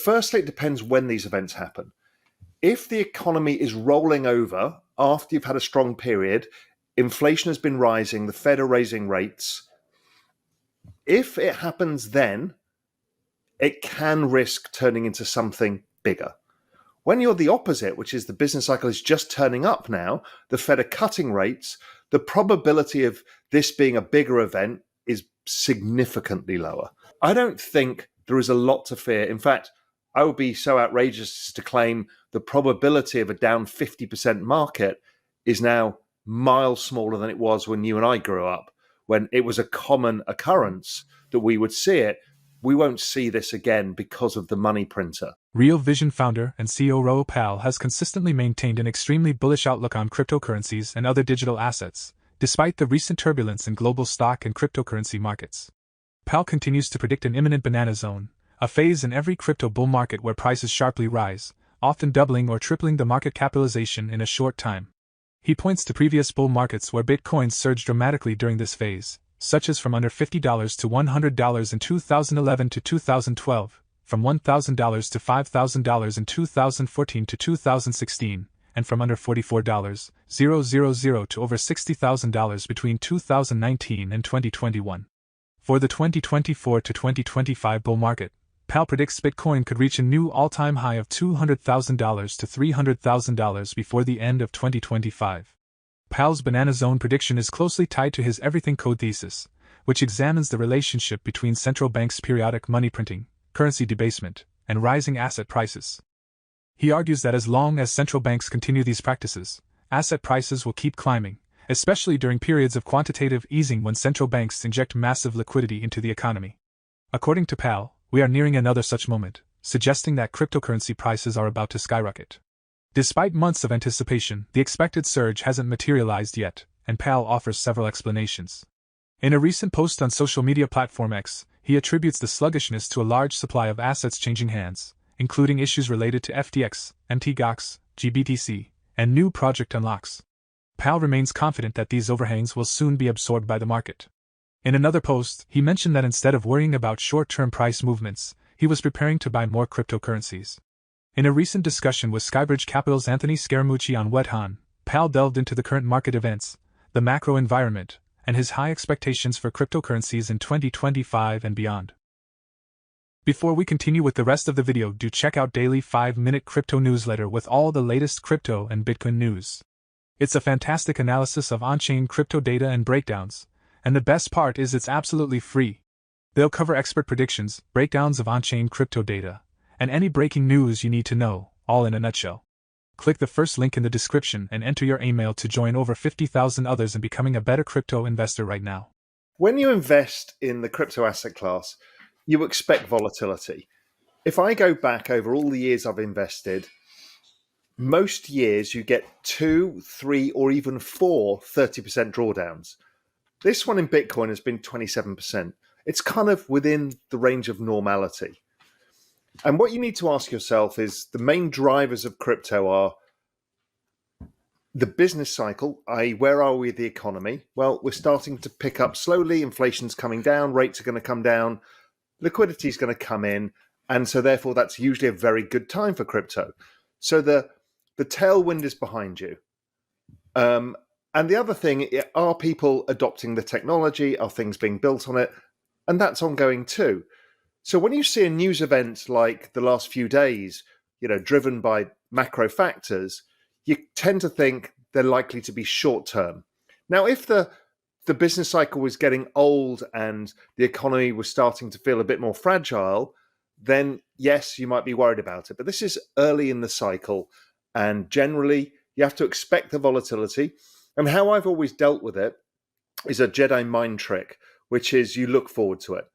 Firstly, it depends when these events happen. If the economy is rolling over after you've had a strong period, inflation has been rising, the Fed are raising rates. If it happens then, it can risk turning into something bigger. When you're the opposite, which is the business cycle is just turning up now, the Fed are cutting rates, the probability of this being a bigger event is significantly lower. I don't think there is a lot to fear. In fact, I would be so outrageous to claim the probability of a down 50% market is now miles smaller than it was when you and I grew up, when it was a common occurrence that we would see it. We won't see this again because of the money printer. Wealthion founder and CEO Raoul has consistently maintained an extremely bullish outlook on cryptocurrencies and other digital assets, despite the recent turbulence in global stock and cryptocurrency markets. Powell continues to predict an imminent banana zone, a phase in every crypto bull market where prices sharply rise, often doubling or tripling the market capitalization in a short time. He points to previous bull markets where Bitcoin surged dramatically during this phase, such as from under $50 to $100 in 2011 to 2012, from $1,000 to $5,000 in 2014 to 2016, and from under $44,000 to over $60,000 between 2019 and 2021. For the 2024 to 2025 bull market, Powell predicts Bitcoin could reach a new all-time high of $200,000 to $300,000 before the end of 2025. Powell's banana zone prediction is closely tied to his everything code thesis, which examines the relationship between central banks' periodic money printing, currency debasement, and rising asset prices. He argues that as long as central banks continue these practices, asset prices will keep climbing, especially during periods of quantitative easing when central banks inject massive liquidity into the economy. According to Powell, we are nearing another such moment, suggesting that cryptocurrency prices are about to skyrocket. Despite months of anticipation, the expected surge hasn't materialized yet, and Powell offers several explanations. In a recent post on social media platform X, he attributes the sluggishness to a large supply of assets changing hands, including issues related to FTX, MTGOX, GBTC, and new project unlocks. Powell remains confident that these overhangs will soon be absorbed by the market. In another post, he mentioned that instead of worrying about short-term price movements, he was preparing to buy more cryptocurrencies. In a recent discussion with Skybridge Capital's Anthony Scaramucci on Wealthion, Powell delved into the current market events, the macro environment, and his high expectations for cryptocurrencies in 2025 and beyond. Before we continue with the rest of the video, do check out Daily 5-Minute Crypto Newsletter with all the latest crypto and Bitcoin news. It's a fantastic analysis of on-chain crypto data and breakdowns, and the best part is it's absolutely free. They'll cover expert predictions, breakdowns of on-chain crypto data, and any breaking news you need to know, all in a nutshell. Click the first link in the description and enter your email to join over 50,000 others in becoming a better crypto investor right now. When you invest in the crypto asset class, you expect volatility. If I go back over all the years I've invested, most years you get 2, 3, or even 4 30% drawdowns. This one in Bitcoin has been 27%. It's kind of within the range of normality. And what you need to ask yourself is the main drivers of crypto are the business cycle, i.e. where are we with the economy? Well, we're starting to pick up slowly. Inflation's coming down. Rates are going to come down. Liquidity is going to come in. And so therefore, that's usually a very good time for crypto. So the tailwind is behind you. And the other thing, are people adopting the technology? Are things being built on it? And that's ongoing too. So when you see a news event like the last few days, driven by macro factors, you tend to think they're likely to be short term. Now, if the business cycle was getting old and the economy was starting to feel a bit more fragile, then yes, you might be worried about it. But this is early in the cycle, and generally you have to expect the volatility. And how I've always dealt with it is a Jedi mind trick, which is you look forward to it.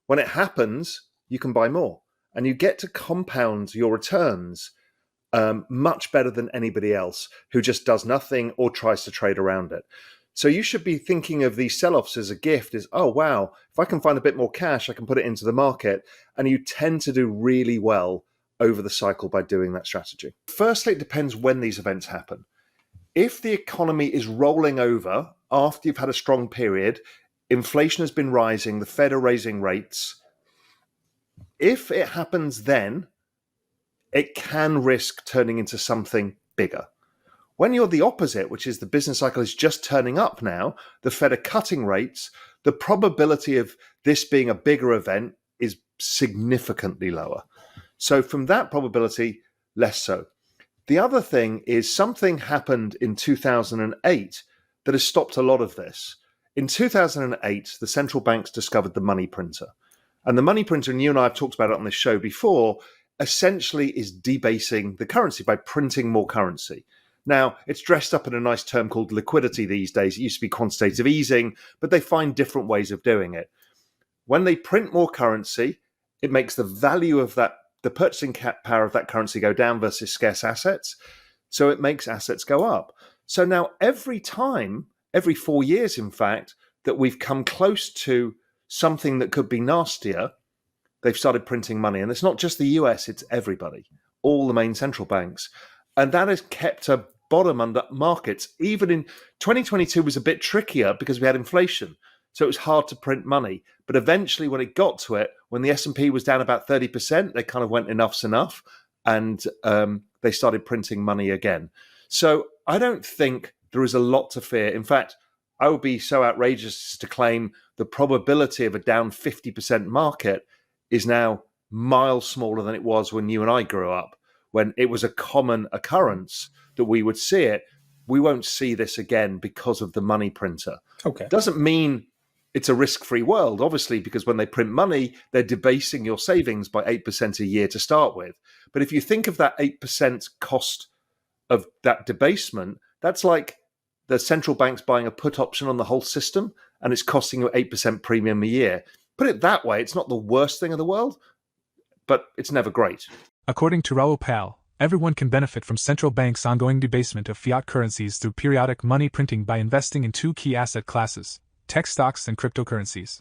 When it happens, you can buy more, and you get to compound your returns much better than anybody else who just does nothing or tries to trade around it. So you should be thinking of these sell-offs as a gift, is, oh, wow, if I can find a bit more cash, I can put it into the market. And you tend to do really well over the cycle by doing that strategy. Firstly, it depends when these events happen. If the economy is rolling over after you've had a strong period, inflation has been rising, the Fed are raising rates. If it happens then, it can risk turning into something bigger. When you're the opposite, which is the business cycle is just turning up now, the Fed are cutting rates, the probability of this being a bigger event is significantly lower. So from that probability, less so. The other thing is something happened in 2008 that has stopped a lot of this. In 2008, the central banks discovered the money printer. And the money printer, and you and I have talked about it on this show before, essentially is debasing the currency by printing more currency. Now, it's dressed up in a nice term called liquidity these days. It used to be quantitative easing, but they find different ways of doing it. When they print more currency, it makes the value of that, the purchasing power of that currency go down versus scarce assets. So it makes assets go up. So now every 4 years, in fact, that we've come close to something that could be nastier, they've started printing money. And it's not just the US, it's everybody, all the main central banks. And that has kept a bottom under markets. Even in 2022 was a bit trickier because we had inflation. So it was hard to print money. But eventually when it got to it, when the S&P was down about 30%, they kind of went enough's enough. And they started printing money again. So I don't think there is a lot to fear. In fact, I would be so outrageous to claim the probability of a down 50% market is now miles smaller than it was when you and I grew up, when it was a common occurrence that we would see it. We won't see this again because of the money printer. Okay. Doesn't mean it's a risk-free world, obviously, because when they print money, they're debasing your savings by 8% a year to start with. But if you think of that 8% cost of that debasement, that's like the central bank's buying a put option on the whole system, and it's costing you 8% premium a year. Put it that way, it's not the worst thing in the world, but it's never great. According to Raoul, everyone can benefit from central banks' ongoing debasement of fiat currencies through periodic money printing by investing in two key asset classes, tech stocks and cryptocurrencies.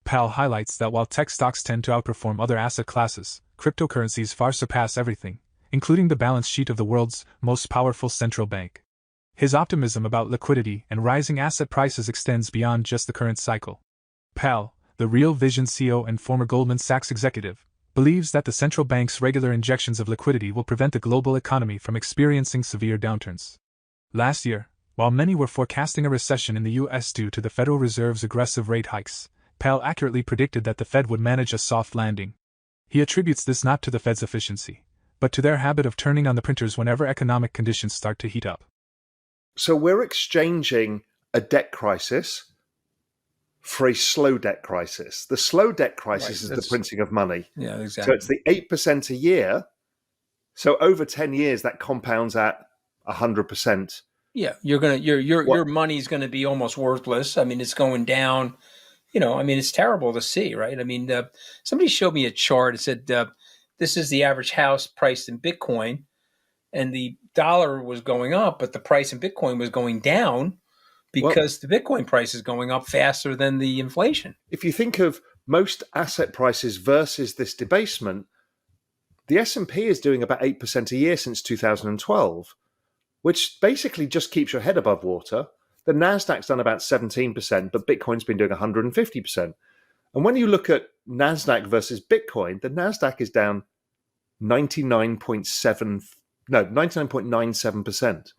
Powell highlights that while tech stocks tend to outperform other asset classes, cryptocurrencies far surpass everything, including the balance sheet of the world's most powerful central bank. His optimism about liquidity and rising asset prices extends beyond just the current cycle. Powell, the Real Vision CEO and former Goldman Sachs executive, believes that the central bank's regular injections of liquidity will prevent the global economy from experiencing severe downturns. Last year, while many were forecasting a recession in the U.S. due to the Federal Reserve's aggressive rate hikes, Powell accurately predicted that the Fed would manage a soft landing. He attributes this not to the Fed's efficiency, but to their habit of turning on the printers whenever economic conditions start to heat up. So we're exchanging a debt crisis for a slow debt crisis. The slow debt crisis is the printing of money. Yeah, exactly. So it's the 8% a year. So over 10 years, that compounds at 100%. Yeah, your money's gonna be almost worthless. I mean, it's going down. It's terrible to see, right? I mean, somebody showed me a chart. It said this is the average house priced in Bitcoin, and the dollar was going up, but the price in Bitcoin was going down because the Bitcoin price is going up faster than the inflation. If you think of most asset prices versus this debasement, the S&P is doing about 8% a year since 2012, which basically just keeps your head above water. The NASDAQ's done about 17%, but Bitcoin's been doing 150%. And when you look at NASDAQ versus Bitcoin, the NASDAQ is down 99.97%.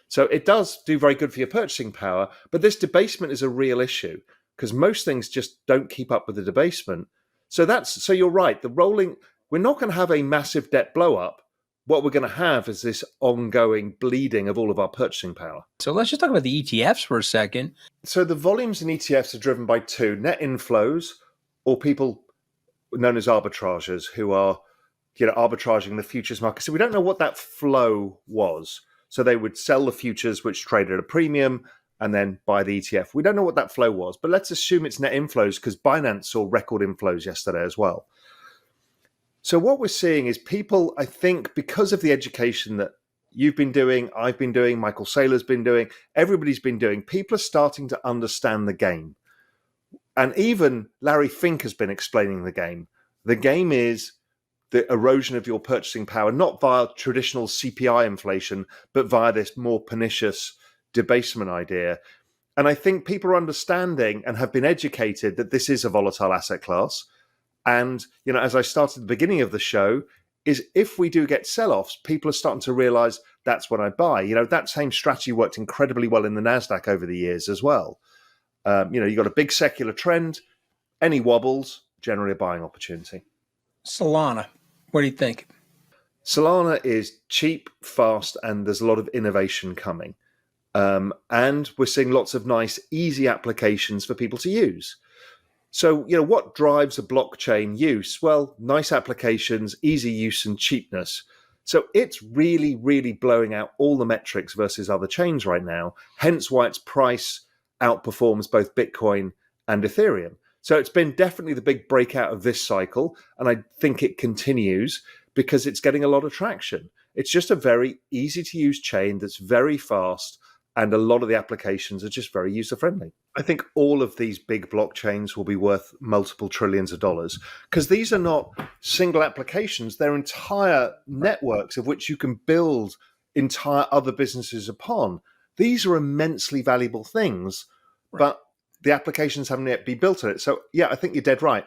So it does do very good for your purchasing power, but this debasement is a real issue because most things just don't keep up with the debasement. So you're right. We're not going to have a massive debt blow up. What we're going to have is this ongoing bleeding of all of our purchasing power. So let's just talk about the ETFs for a second. So the volumes in ETFs are driven by two: net inflows, or people known as arbitrageurs who are arbitraging the futures market. So we don't know what that flow was. So they would sell the futures, which trade at a premium, and then buy the ETF. We don't know what that flow was, but let's assume it's net inflows because Binance saw record inflows yesterday as well. So what we're seeing is people, I think, because of the education that you've been doing, I've been doing, Michael Saylor's been doing, everybody's been doing, people are starting to understand the game. And even Larry Fink has been explaining the game. The game is the erosion of your purchasing power, not via traditional CPI inflation, but via this more pernicious debasement idea. And I think people are understanding and have been educated that this is a volatile asset class. And, as I started at the beginning of the show, is if we do get sell-offs, people are starting to realize that's when I buy. That same strategy worked incredibly well in the NASDAQ over the years as well. You've got a big secular trend. Any wobbles, generally a buying opportunity. Solana, what do you think? Solana is cheap, fast, and there's a lot of innovation coming. And we're seeing lots of nice, easy applications for people to use. So, what drives a blockchain use? Well, nice applications, easy use, and cheapness. So it's really, really blowing out all the metrics versus other chains right now, hence why its price outperforms both Bitcoin and Ethereum. So it's been definitely the big breakout of this cycle, and I think it continues because it's getting a lot of traction. It's just a very easy-to-use chain that's very fast, and a lot of the applications are just very user-friendly. I think all of these big blockchains will be worth multiple trillions of dollars because these are not single applications. They're entire networks of which you can build entire other businesses upon. These are immensely valuable things, but the applications haven't yet been built on it. So, yeah, I think you're dead right.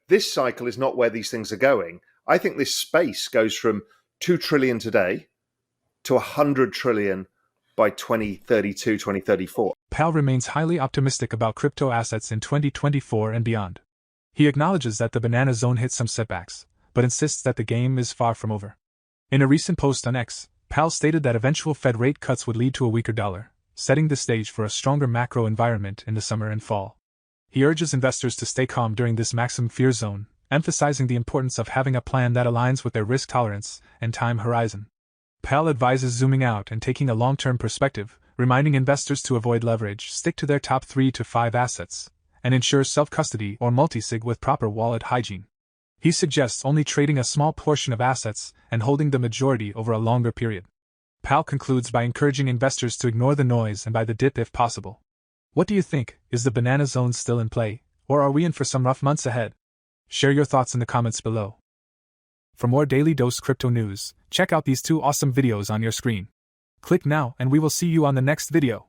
This cycle is not where these things are going. I think this space goes from 2 trillion today to 100 trillion by 2032, 2034. Pal remains highly optimistic about crypto assets in 2024 and beyond. He acknowledges that the banana zone hit some setbacks, but insists that the game is far from over. In a recent post on X, Pal stated that eventual Fed rate cuts would lead to a weaker dollar, setting the stage for a stronger macro environment in the summer and fall. He urges investors to stay calm during this maximum fear zone, emphasizing the importance of having a plan that aligns with their risk tolerance and time horizon. Pal advises zooming out and taking a long-term perspective, reminding investors to avoid leverage, stick to their top 3 to 5 assets, and ensure self-custody or multisig with proper wallet hygiene. He suggests only trading a small portion of assets and holding the majority over a longer period. Pal concludes by encouraging investors to ignore the noise and buy the dip if possible. What do you think? Is the banana zone still in play, or are we in for some rough months ahead? Share your thoughts in the comments below. For more Daily Dose Crypto news, check out these 2 awesome videos on your screen. Click now and we will see you on the next video.